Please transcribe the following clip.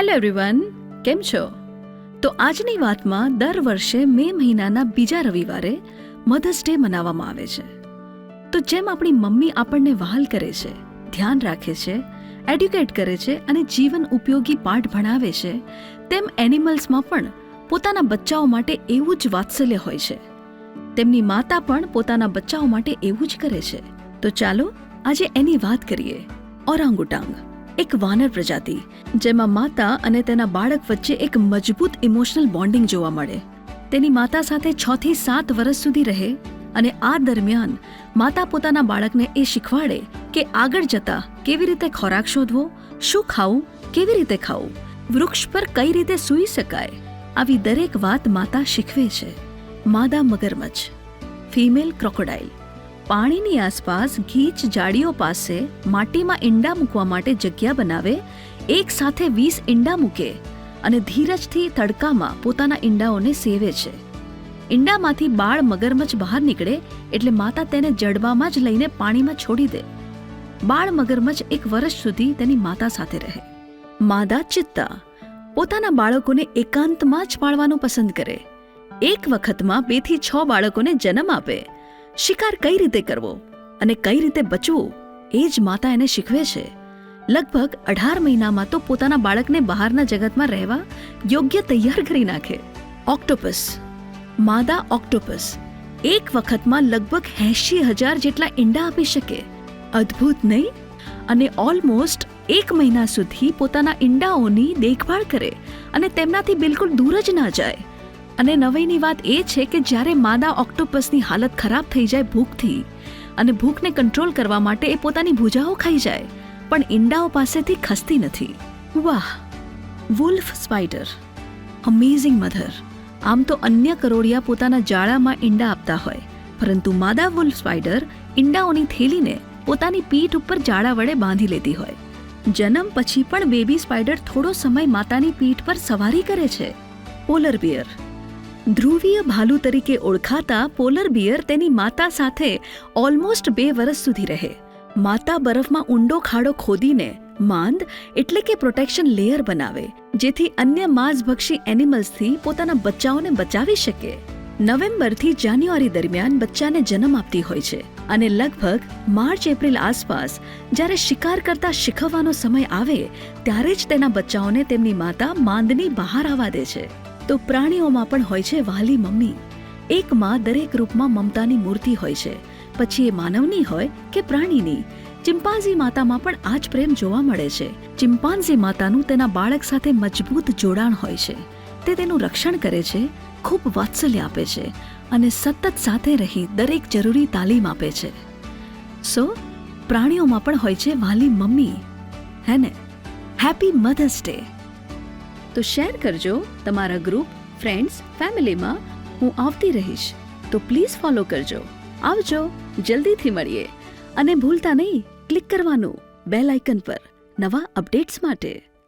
Hello everyone, કેમ છો? તો આજની વાતમાં દર વર્ષે મે મહિનાના બીજા રવિવારે મધર્સ ડે મનાવવામાં આવે છે. તો જેમ આપણી મમ્મી આપણને વહાલ કરે છે, ધ્યાન રાખે છે, એડ્યુકેટ કરે છે અને જીવન ઉપયોગી પાઠ ભણાવે છે, તેમ એનિમલ્સમાં પણ પોતાના બચ્ચાઓ માટે એવું જ વાત્સલ્ય હોય છે. તેમની માતા પણ પોતાના બચ્ચાઓ માટે એવું જ કરે છે. તો ચાલો આજે એની વાત કરીએ. ઓરાંગુટાંગ એક વાનર પ્રજાતિ, જેમાં માતા અને તેના બાળક વચ્ચે એક મજબૂત ઇમોશનલ બોન્ડિંગ જોવા મળે. તેની માતા સાથે 6 થી 7 વર્ષ સુધી રહે અને આ દરમિયાન માતા પોતાના બાળકને એ શીખવાડે કે આગળ જતા કેવી રીતે ખોરાક શોધવો, શું ખાવું, કેવી રીતે ખાવું, વૃક્ષ પર કઈ રીતે સૂઈ શકાય, આવી દરેક વાત માતા શીખવે છે. માદા મગરમચ્છ, ફિમેલ ક્રોકોડાઇલ, પાણીની આસપાસ ગીચ જાળીઓ પાસે માટીમાં ઈંડા મૂકવા માટે જગ્યા બનાવે, એક સાથે 20 ઈંડા મૂકે અને ધીરજથી તડકામાં પોતાના ઈંડાઓને સેવે છે. ઈંડામાંથી બાળ મગરમચ્છ બહાર નીકળે એટલે માતા તેને જડબામાં જ લઈને પાણીમાં છોડી દે. બાળ મગરમચ્છ 1 વર્ષ સુધી તેની માતા સાથે રહે. માદા ચિત્તા પોતાના બાળકોને એકાંતમાં જ પાળવાનું પસંદ કરે. એક વખતમાં 2 થી 6 બાળકોને જન્મ આપે. શિકાર કઈ રીતે કરવો અને કઈ રીતે બચવું એ જ માતા એને શીખવે છે. લગભગ 18 મહિનામાં તો પોતાના બાળકને બહારના જગતમાં રહેવા યોગ્ય તૈયાર કરી નાખે. ઓક્ટોપસ, માદા ઓક્ટોપસ એક વખતમાં લગભગ 80,000 જેટલા ઈંડા આપી શકે. અદ્ભુત નહીં? અને ઓલમોસ્ટ 1 મહિના સુધી પોતાના ઈંડાઓની દેખભાળ કરે અને તેમનાથી બિલકુલ દૂર જ ના જાય. અને નવાઈની વાત એ છે કે જ્યારે માદા ઓક્ટોપસની હાલત ખરાબ થઈ જાય ભૂખથી, અને ભૂખને કંટ્રોલ કરવા માટે એ પોતાની ભૂજાઓ ખાઈ જાય, પણ ઈંડાઓ પાસેથી ખસતી નથી. વાહ! Wolf spider, amazing mother. આમ તો અન્ય કરોળિયા પોતાના જાળામાં ઈંડા આપતા હોય, પરંતુ માદા વુલ્ફ સ્પાઈડર ઈંડાઓની થેલીને પોતાની પીઠ ઉપર જાળા વડે બાંધી લેતી હોય. જન્મ પછી પણ બેબી સ્પાઈડર થોડો સમય માતાની પીઠ પર સવારી કરે છે. પોલર બિયર, ધ્રુવીય ભાલુ તરીકે ઓળખાતા પોલર બિયર તેની માતા સાથે ઓલમોસ્ટ 2 વર્ષ સુધી રહે. માતા બરફમાં ઊંડો ખાડો ખોદીને માંદ એટલે કે પ્રોટેક્શન લેયર બનાવે, જેથી અન્ય માંસભક્ષી એનિમલ્સથી પોતાના બચ્ચાઓને બચાવી શકે. નવેમ્બરથી જાન્યુઆરી દરમિયાન બચ્ચાને જન્મ આપતી હોય છે અને લગભગ માર્ચ-એપ્રિલ આસપાસ જ્યારે શિકાર કરતા શીખવવાનો સમય આવે ત્યારે જ તેના બચ્ચાઓને તેમની માતા માંદની બહાર આવવા દે છે. તો પ્રાણીઓમાં પણ હોય છે વહાલી મમ્મી. એક માં દરેક રૂપમાં મમતાની મૂર્તિ હોય છે, પછી એ માનવની હોય કે પ્રાણીની. ચિમ્પાન્ઝી માતામાં પણ આ જ પ્રેમ જોવા મળે છે. ચિમ્પાન્ઝી માતાનું તેના બાળક સાથે મજબૂત જોડાણ હોય છે. તે તેનું રક્ષણ કરે છે, ખૂબ વાત્સલ્ય આપે છે અને સતત સાથે રહી દરેક જરૂરી તાલીમ આપે છે. સો પ્રાણીઓમાં પણ હોય છે વહાલી મમ્મી, હે ને? Happy mothers day. તો શેર કરજો તમારા ગ્રુપ, ફ્રેન્ડ્સ, ફેમિલીમાં. હું આવતી રહીશ, તો પ્લીઝ ફોલો કરજો. આવજો, જલ્દીથી મળીએ. અને ભૂલતા નહીં ક્લિક કરવાનું બેલ આઇકન પર નવા અપડેટ્સ માટે.